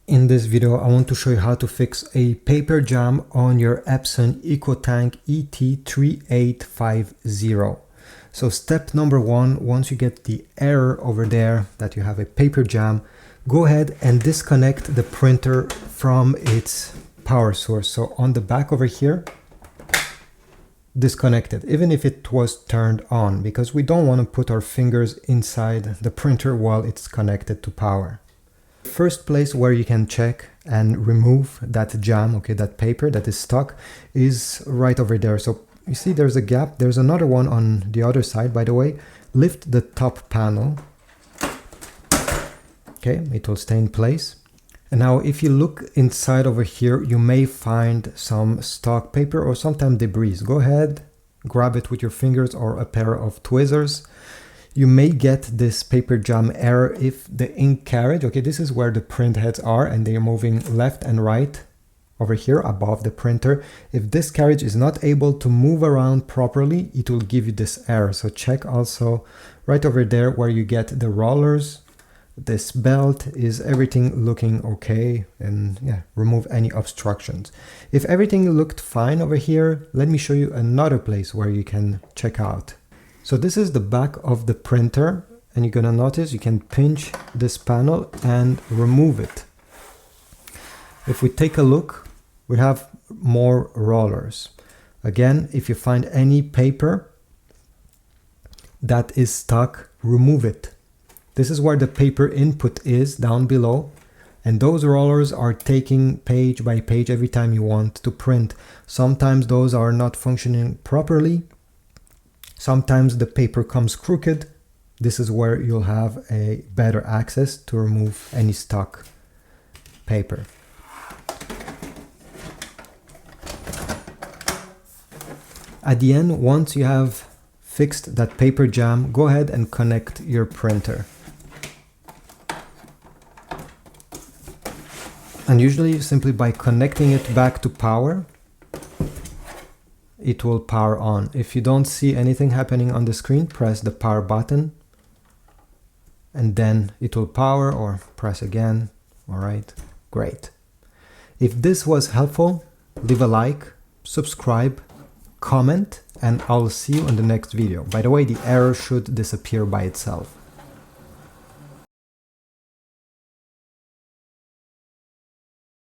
In this video, I want to show you how to fix a paper jam on your Epson EcoTank ET-3850. So step number one, once you get the error over there that you have a paper jam, go ahead and disconnect the printer from its power source. So on the back over here, disconnect it, even if it was turned on, because we don't want to put our fingers inside the printer while it's connected to power. First place where you can check and remove that jam, okay, that paper that is stuck, is right over there. So you see there's a gap. There's another one on the other side, by the way. Lift the top panel. Okay, it will stay in place. And now if you look inside over here, you may find some stock paper or sometimes debris. Go ahead, grab it with your fingers or a pair of tweezers. You may get this paper jam error if the ink carriage, okay, this is where the print heads are and they are moving left and right over here above the printer. If this carriage is not able to move around properly, it will give you this error. So check also right over there where you get the rollers, this belt, is everything looking okay, and yeah, remove any obstructions. If everything looked fine over here, let me show you another place where you can check out. So this is the back of the printer, and you're gonna notice you can pinch this panel and remove it. If we take a look, we have more rollers. Again, if you find any paper that is stuck, remove it. This is where the paper input is, down below, and those rollers are taking page by page every time you want to print. Sometimes those are not functioning properly. Sometimes the paper comes crooked. This is where you'll have a better access to remove any stock paper. At the end, once you have fixed that paper jam, go ahead and connect your printer. And usually simply by connecting it back to power, it will power on. If you don't see anything happening on the screen, press the power button and then it will power, or press again. All right, great. If this was helpful, leave a like, subscribe, comment, and I'll see you in the next video. By the way, the error should disappear by itself.